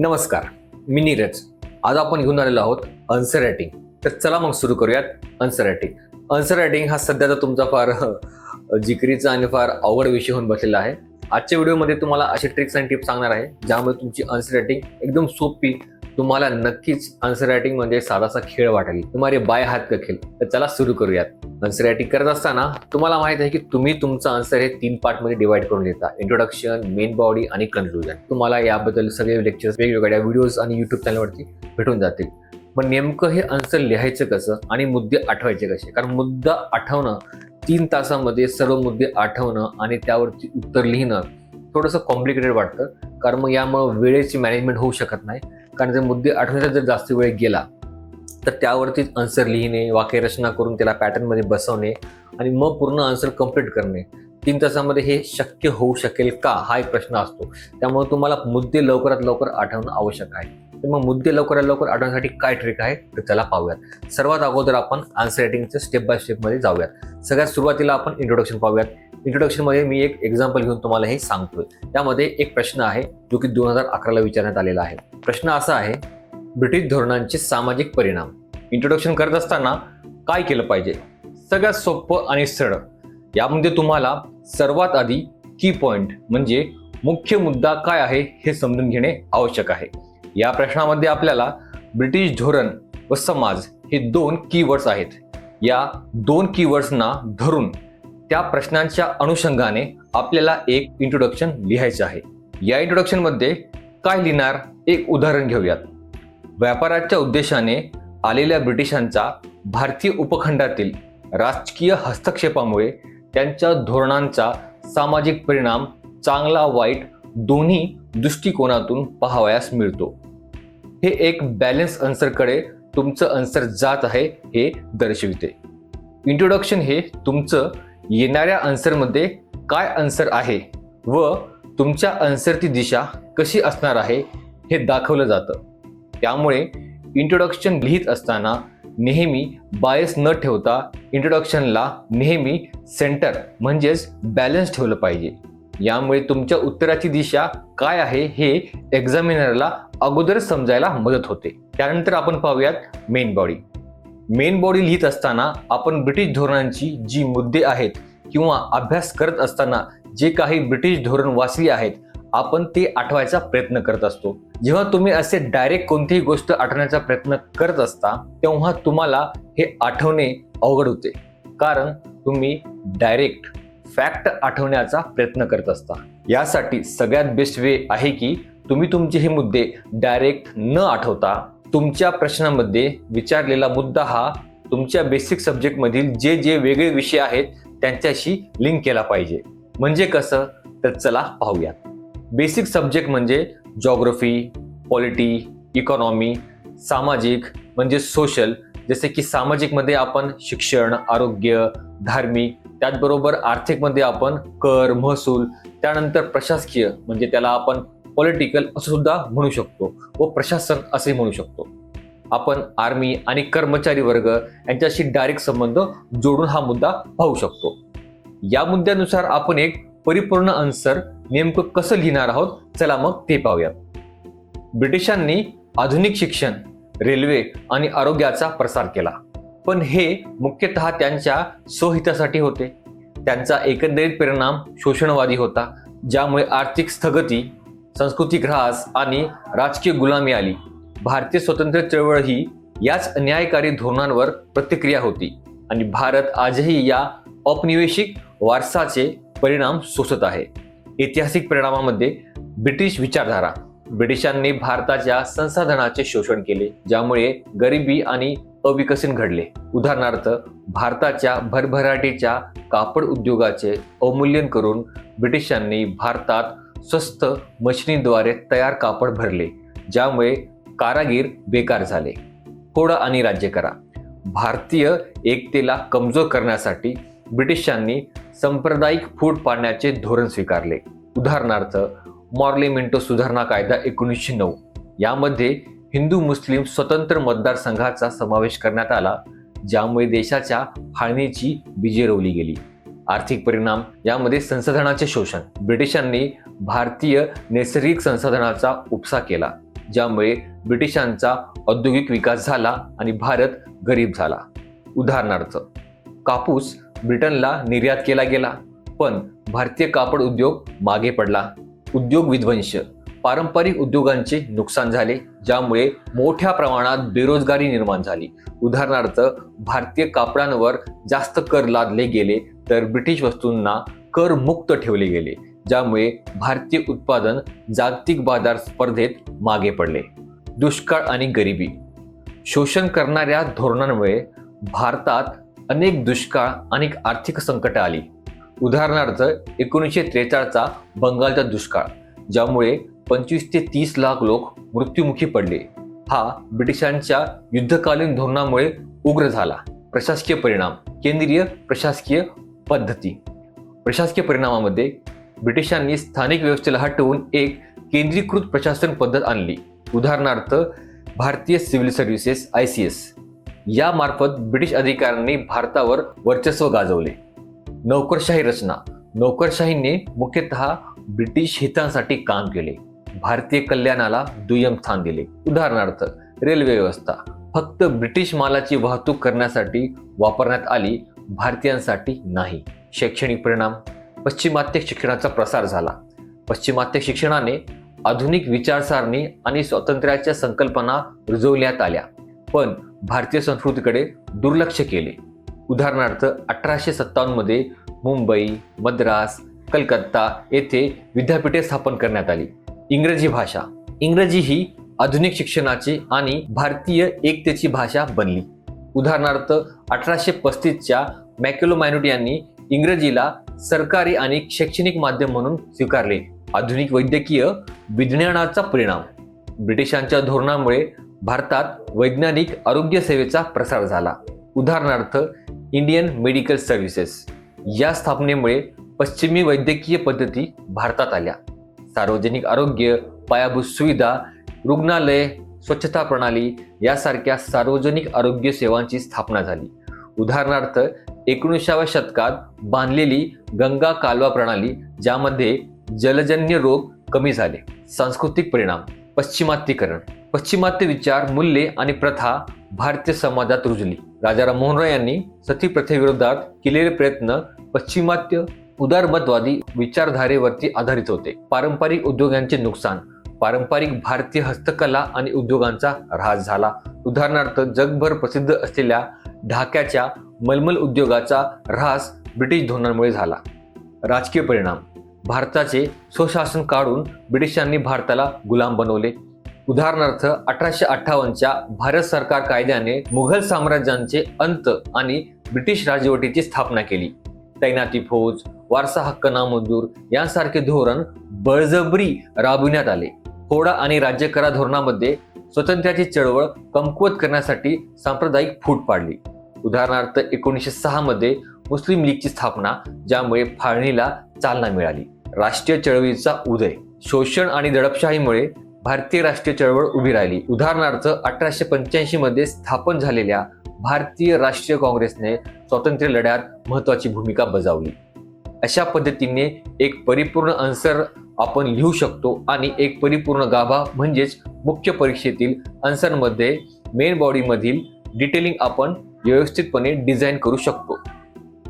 नमस्कार, मी नीरज. आज आपण घेऊन आलेलो आहोत आन्सर रायटिंग. तर चला मग सुरू करूयात आन्सर रायटिंग. आन्सर रायटिंग हा सध्याचा तुमचा फार जिकरीचा आणि फार अवघड विषय होऊन बसलेला आहे. आजच्या व्हिडिओमध्ये तुम्हाला असे ट्रिक्स आणि टिप्स सांगणार आहे ज्यामुळे तुमची आन्सर रायटिंग एकदम सोपी, तुम्हाला नक्कीच आन्सर रायटिंग म्हणजे साधासा खेळ वाटेल, तुम्हारे बाय हात का खेळ. तर चला सुरू करूयात. आन्सर रायटिंग करत असताना तुम्हाला माहित आहे की तुम्ही तुमचं आन्सर हे 3 पार्टमध्ये डिवाइड करून देता: इंट्रोडक्शन, मेन बॉडी आणि कन्क्लुजन. तुम्हाला याबद्दल सगळे लेक्चर्स वेगवेगळ्या व्हिडिओज आणि युट्यूब चॅनलवरती भेटून जातील. पण नेमकं हे आन्सर लिहायचं कसं आणि मुद्दे आठवायचे कसे? कारण मुद्दा आठवणं, 3 तासामध्ये सर्व मुद्दे आठवणं आणि त्यावरती उत्तर लिहिणं थोडंसं कॉम्प्लिकेटेड वाटतं. कारण मग यामुळे वेळेची मॅनेजमेंट होऊ शकत नाही. कारण जर मुद्दे आठवण्याचा जर जास्त वेळ गेला तर त्यावरतीच आन्सर लिहिणे, वाक्यरचना करून त्याला पॅटर्नमध्ये बसवणे आणि मग पूर्ण आन्सर कंप्लीट करणे, 3 तासामध्ये हे शक्य होऊ शकेल का, हा एक प्रश्न असतो. त्यामुळे तुम्हाला मुद्दे लवकरात लवकर आठवणं आवश्यक आहे. तर मग मुद्दे लवकरात लवकर आठवण्यासाठी काय ट्रिक आहे तर चला पाहूयात. सर्वात अगोदर आपण आन्सर रायटिंगच्या स्टेप बाय स्टेपमध्ये जाऊयात. सगळ्यात सुरुवातीला आपण इंट्रोडक्शन पाहूयात. इंट्रोडक्शनमध्ये मी एक एक्झाम्पल घेऊन तुम्हाला हे सांगतोय. त्यामध्ये एक प्रश्न आहे जो की 2011ला विचारण्यात आलेला आहे. प्रश्न असा आहे: ब्रिटिश धोरणांचे सामाजिक परिणाम. इंट्रोडक्शन करत असताना काय केलं पाहिजे? सगळ्यात सोपं आणि सरळ. यामध्ये तुम्हाला सर्वात आधी की पॉइंट म्हणजे मुख्य मुद्दा काय आहे हे समजून घेणे आवश्यक आहे. या प्रश्नामध्ये आपल्याला ब्रिटिश धोरण व समाज हे 2 कीवर्ड्स आहेत. या 2 कीवर्ड्सना धरून त्या प्रश्नांच्या अनुषंगाने आपल्याला एक इंट्रोडक्शन लिहायचं आहे. या इंट्रोडक्शनमध्ये काय लिहिणार? एक उदाहरण घेऊयात. व्यापाराच्या उद्देशाने आलेल्या ब्रिटिशांचा भारतीय उपखंडातील राजकीय हस्तक्षेपामुळे त्यांच्या धोरणांचा सामाजिक परिणाम चांगला वाईट दोन्ही दृष्टिकोनातून पाहावयास मिळतो. हे एक बॅलन्स आन्सरकडे तुमचं आन्सर जात आहे हे दर्शविते. इंट्रोडक्शन हे तुमचं येणाऱ्या आन्सरमध्ये काय आन्सर आहे व तुमच्या आन्सरची दिशा कशी असणार आहे हे दाखवलं जातं. त्यामुळे इंट्रोडक्शन लिहित असताना नेहमी बायस न ठेवता इंट्रोडक्शनला नेहमी सेंटर म्हणजेच बॅलन्स ठेवलं पाहिजे. यामुळे तुमच्या उत्तराची दिशा काय आहे हे एक्झामिनरला अगोदरच समजायला मदत होते. त्यानंतर आपण पाहूयात मेन बॉडी. मेन बॉडी लिहित असताना आपण ब्रिटिश धोरणांची जी मुद्दे आहेत किंवा अभ्यास करत असताना जे काही ब्रिटिश धोरण वाचली आहेत आपण ते आठवायचा प्रयत्न करत असतो. जेव्हा तुम्ही असे डायरेक्ट कोणतीही गोष्ट आठवण्याचा प्रयत्न करत असता तेव्हा तुम्हाला हे आठवणे अवघड होते. कारण तुम्ही डायरेक्ट फॅक्ट आठवण्याचा प्रयत्न करत असता. यासाठी सगळ्यात बेस्ट वे आहे की तुम्ही तुमचे हे मुद्दे डायरेक्ट न आठवता तुमच्या प्रश्नामध्ये विचारलेला मुद्दा हा तुमच्या बेसिक सब्जेक्टमधील जे जे वेगळे विषय आहेत त्यांच्याशी लिंक केला पाहिजे. म्हणजे कसं तर चला पाहूयात. बेसिक सब्जेक्ट म्हणजे जॉग्रफी, पॉलिटी, इकॉनॉमी. सामाजिक म्हणजे सोशल, जसे की सामाजिकमध्ये आपण शिक्षण, आरोग्य, धार्मिक. त्याचबरोबर आर्थिकमध्ये आपण कर, महसूल. त्यानंतर प्रशासकीय म्हणजे त्याला आपण पॉलिटिकल असं सुद्धा म्हणू शकतो व प्रशासन असे म्हणू शकतो. आपण आर्मी आणि कर्मचारी वर्ग यांच्याशी डायरेक्ट संबंध जोडून हा मुद्दा पाहू शकतो. या मुद्द्यानुसार आपण एक परिपूर्ण आन्सर नेमकं कसं लिहिणार आहोत चला मग ते पाहूयात. ब्रिटिशांनी आधुनिक शिक्षण, रेल्वे आणि आरोग्याचा प्रसार केला, पण हे मुख्यतः त्यांच्या स्वहितासाठी होते. त्यांचा एकंदरीत परिणाम शोषणवादी होता, ज्यामुळे आर्थिक स्थगिती, सांस्कृतिक ऱ्हास आणि राजकीय गुलामी आली. भारतीय स्वातंत्र्य चळवळ ही याच अन्यायकारी धोरणांवर प्रतिक्रिया होती आणि भारत आजही या औपनिवेशिक वारसाचे परिणाम सोसत आहे. ऐतिहासिक परिणामामध्ये ब्रिटिश विचारधारा. ब्रिटिशांनी भारताच्या संसाधनाचे शोषण केले, ज्यामुळे गरिबी आणि अविकसन घडले. उदाहरणार्थ, भारताच्या भरभराटीच्या कापड उद्योगाचे अवमूल्यन करून ब्रिटिशांनी भारतात स्वस्त मशिनीद्वारे तयार कापड भरले, ज्यामुळे कारागीर बेकार झाले. फोडा आणि राज्य करा. भारतीय एकतेला कमजोर करण्यासाठी ब्रिटिशांनी सांप्रदायिक फूट पाडण्याचे धोरण स्वीकारले. उदाहरणार्थ, मॉर्ले मिंटो सुधारणा कायदा 1909. यामध्ये हिंदू मुस्लिम स्वतंत्र मतदारसंघाचा समावेश करण्यात आला, ज्यामुळे देशाच्या फाळणीची बीजे रोवली गेली. आर्थिक परिणाम यामध्ये संसाधनाचे शोषण. ब्रिटिशांनी भारतीय नैसर्गिक संसाधनाचा उपसा केला, ज्यामुळे ब्रिटिशांचा औद्योगिक विकास झाला आणि भारत गरीब झाला. उदाहरणार्थ, कापूस ब्रिटनला निर्यात केला गेला, पण भारतीय कापड उद्योग मागे पडला. उद्योग विध्वंस, पारंपरिक उद्योगांचे नुकसान झाले, ज्यामुळे मोठ्या प्रमाणात बेरोजगारी निर्माण झाली. उदाहरणार्थ, भारतीय कापडांवर जास्त कर लादले गेले तर ब्रिटिश वस्तूंना कर मुक्त ठेवले गेले, ज्यामुळे भारतीय उत्पादन जागतिक बाजार स्पर्धेत मागे पडले. दुष्काळ आणि गरिबी, शोषण करणाऱ्या धोरणांमुळे भारतात अनेक दुष्काळ आणि आर्थिक संकट आली. उदाहरणार्थ, 1943चा बंगालचा दुष्काळ, ज्यामुळे 25 ते 30 लाख लोक मृत्युमुखी पडले. हा ब्रिटिशांच्या युद्धकालीन धोरणामुळे उग्र झाला. प्रशासकीय परिणाम, केंद्रीय प्रशासकीय पद्धती. प्रशासकीय परिणामामध्ये ब्रिटिशांनी स्थानिक व्यवस्थेला हटवून एक केंद्रीकृत प्रशासन पद्धत आणली. उदाहरणार्थ, भारतीय सिव्हिल सर्व्हिसेस ICS यामार्फत ब्रिटिश अधिकाऱ्यांनी भारतावर वर्चस्व गाजवले. नोकरशाही रचना, नोकरशाहीने मुख्यतः ब्रिटिश हितांसाठी काम केले, भारतीय कल्याणाला दुय्यम स्थान दिले. उदाहरणार्थ, रेल्वे व्यवस्था फक्त ब्रिटिश मालाची वाहतूक करण्यासाठी वापरण्यात आली, भारतीयांसाठी नाही. शैक्षणिक परिणाम, पश्चिमात्य शिक्षणाचा प्रसार झाला. पश्चिमात्य शिक्षणाने आधुनिक विचारसरणी आणि स्वातंत्र्याच्या संकल्पना रुजवण्यात आल्या, पण भारतीय संस्कृतीकडे दुर्लक्ष केले. उदाहरणार्थ, 1857 मध्ये मुंबई, मद्रास, कलकत्ता येथे विद्यापीठे स्थापन करण्यात आली. इंग्रजी भाषा, इंग्रजी ही आधुनिक शिक्षणाची आणि भारतीय एकतेची भाषा बनली. उदाहरणार्थ, 1835च्या मॅकॅलो यांनी इंग्रजीला सरकारी आणि शैक्षणिक माध्यम म्हणून स्वीकारले. आधुनिक वैद्यकीय विज्ञानाचा परिणाम, ब्रिटिशांच्या धोरणामुळे भारतात वैज्ञानिक आरोग्य सेवेचा प्रसार झाला. उदाहरणार्थ, इंडियन मेडिकल सर्व्हिसेस या स्थापनेमुळे पश्चिमी वैद्यकीय पद्धती भारतात आल्या. सार्वजनिक आरोग्य, पायाभूत सुविधा, रुग्णालय, स्वच्छता प्रणाली यासारख्या सार्वजनिक आरोग्य सेवांची स्थापना झाली. उदाहरणार्थ, 19व्या शतकात बांधलेली गंगा कालवा प्रणाली, ज्यामध्ये जलजन्य रोग कमी झाले. सांस्कृतिक परिणाम, पश्चिमात्यीकरण, पश्चिमात्य विचार, मूल्ये आणि प्रथा भारतीय समाजात रुजली. राजाराम मोहन रॉय यांनी सती प्रथेविरोधात केलेले प्रयत्न पश्चिमात्य उदारमतवादी विचारधारेवरती आधारित होते. पारंपरिक उद्योगांचे नुकसान, पारंपरिक भारतीय हस्तकला आणि उद्योगांचा ऱ्हास झाला. उदाहरणार्थ, जगभर प्रसिद्ध असलेल्या ढाक्याच्या मलमल उद्योगाचा ऱ्हास ब्रिटिश धोरणांमुळे झाला. राजकीय परिणाम, भारताचे स्वशासन काढून ब्रिटिशांनी भारताला गुलाम बनवले. उदाहरणार्थ, 1858च्या भारत सरकार कायद्याने मुघल साम्राज्याचे अंत आणि ब्रिटिश राजवटीची स्थापना केली. तैनाती फौज, वारसा हक्क नामंजूर यांसारखे धोरण बळजबरी राबविण्यात आले. फोडा आणि राज्यकरा धोरणामध्ये स्वातंत्र्याची चळवळ कमकुवत करण्यासाठी सांप्रदायिक फूट पाडली. उदाहरणार्थ, 1906 मध्ये मुस्लिम लीगची स्थापना, ज्यामुळे फाळणीला चालना मिळाली. राष्ट्रीय चळवळीचा उदय, शोषण आणि दडपशाहीमुळे भारतीय राष्ट्रीय चळवळ उभी राहिली. उदाहरणार्थ, 1885 मध्ये स्थापन झालेल्या भारतीय राष्ट्रीय काँग्रेसने स्वातंत्र्य लढ्यात महत्वाची भूमिका बजावली. अशा पद्धतीने एक परिपूर्ण आन्सर आपण लिहू शकतो आणि एक परिपूर्ण गाभा म्हणजेच मुख्य परीक्षेतील आन्सरमध्ये मेन बॉडीमधील डिटेलिंग आपण व्यवस्थितपणे डिझाईन करू शकतो.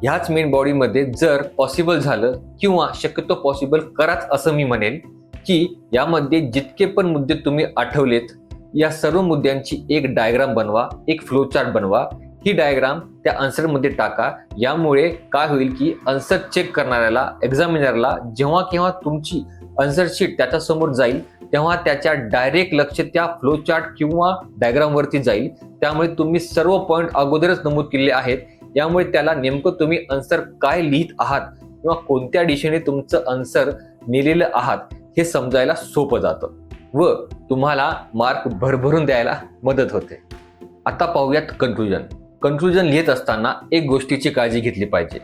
ह्याच मेन बॉडीमध्ये जर पॉसिबल झालं किंवा शक्यतो पॉसिबल कराच असं मी म्हणेल की यामध्ये जितके पण मुद्दे तुम्ही आठवलेत या सर्व मुद्द्यांची एक डायग्राम बनवा, एक फ्लो चार्ट बनवा. ही डायग्राम त्या आन्सरमध्ये टाका. यामुळे काय होईल की आन्सर चेक करणाऱ्याला, एक्झामिनरला जेव्हा केव्हा तुमची आन्सर शीट त्याच्या समोर जाईल तेव्हा त्याच्या डायरेक्ट लक्ष त्या फ्लो चार्ट किंवा डायग्राम वरती जाईल. त्यामुळे तुम्ही सर्व पॉइंट अगोदरच नमूद केलेले आहेत. यामुळे त्याला नेमकं तुम्ही आन्सर काय लिहित आहात किंवा कोणत्या दिशेने तुमचं आन्सर लिहिलेलं आहात हे समजायला सोपं जातं व तुम्हाला मार्क भरभरून द्यायला मदत होते. आता पाहूयात कन्क्लुजन. कन्क्लुजन लिहित असताना एक गोष्टीची काळजी घेतली पाहिजे,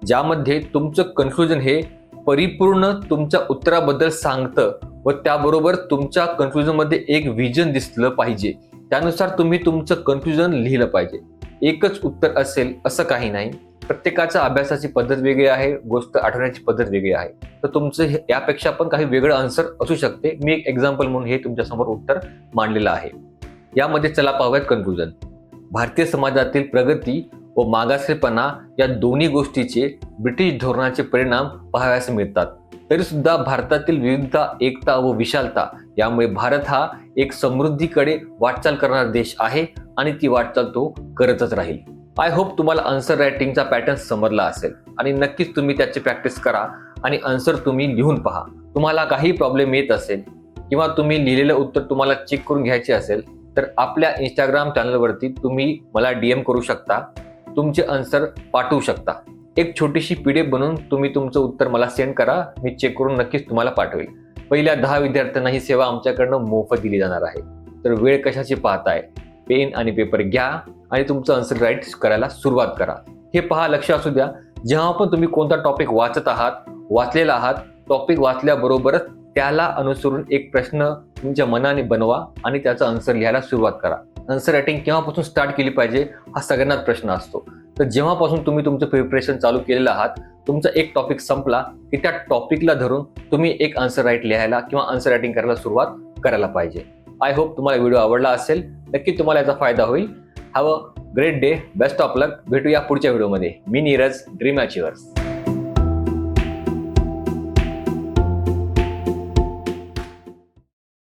ज्यामध्ये तुमचं कन्क्लुजन हे परिपूर्ण तुमच्या उत्तराबद्दल सांगतं व त्याबरोबर तुमच्या कन्क्लुजनमध्ये एक विजन दिसलं पाहिजे. त्यानुसार तुम्ही तुमचं कन्क्लुजन लिहिलं पाहिजे. एकच उत्तर असेल असं काही नाही. प्रत्येकाचा अभ्यासाची पद्धत वेगळी आहे, गोष्ट आठवण्याची पद्धत वेगळी आहे. तर तुमचं यापेक्षा पण काही वेगळं आन्सर असू शकते. मी एक एक्झाम्पल म्हणून हे तुमच्यासमोर उत्तर मांडलेलं आहे. यामध्ये चला पाहूयात कन्क्लुजन. भारतीय समाजातील प्रगती व मागासलेपणा या दोन्ही गोष्टीचे ब्रिटिश धोरणाचे परिणाम पाहावयास मिळतात. तरी सुद्धा भारतातील विविधता, एकता व विशालता यामुळे भारत हा एक समृद्धीकडे वाटचाल करणारा देश आहे आणि ती वाटचाल तो करतच राहील. आय होप तुम्हाला आन्सर रायटिंगचा पॅटर्न समजला असेल आणि नक्कीच तुम्ही त्याची प्रॅक्टिस करा आणि आन्सर तुम्ही लिहून पहा. तुम्हाला काही प्रॉब्लेम येत असेल किंवा तुम्ही लिहिलेलं उत्तर तुम्हाला चेक करून घ्यायचे असेल तर आपल्या इंस्टाग्राम चॅनलवरती तुम्ही मला DM करू शकता, तुमचे आन्सर पाठवू शकता. एक छोटीशी PDF बनवून तुम्ही तुमचं उत्तर मला सेंड करा, मी चेक करून नक्कीच तुम्हाला पाठवेल. पहिल्या 10 विद्यार्थ्यांना ही सेवा आमच्याकडनं मोफत दिली जाणार आहे. तर वेळ कशाची पाहताय, पेन आणि पेपर घ्या आणि तुमचं आन्सर राईट करायला सुरुवात करा. हे पहा, लक्ष असू द्या, जेव्हा पण तुम्ही कोणता टॉपिक वाचत आहात, वाचलेला आहात, टॉपिक वाचल्याबरोबरच त्याला अनुसरून एक प्रश्न तुमच्या मनाने बनवा आणि त्याचा आन्सर लिहायला सुरुवात करा. आन्सर रायटिंग केव्हापासून स्टार्ट केली पाहिजे हा सगळ्यांनाच प्रश्न असतो. तर जेव्हापासून तुम्ही तुमचं प्रिपरेशन चालू केलेलं आहात, तुमचा एक टॉपिक संपला की त्या टॉपिकला धरून तुम्ही एक आन्सर राईट लिहायला किंवा आन्सर रायटिंग करायला सुरुवात करायला पाहिजे. आय होप तुम्हाला व्हिडिओ आवडला असेल, नक्की तुम्हाला याचा फायदा होईल. Have a great day, best of luck. भेटूया पुढच्या व्हिडिओमध्ये. मी नीरज, ड्रीम अचिव्हर्स.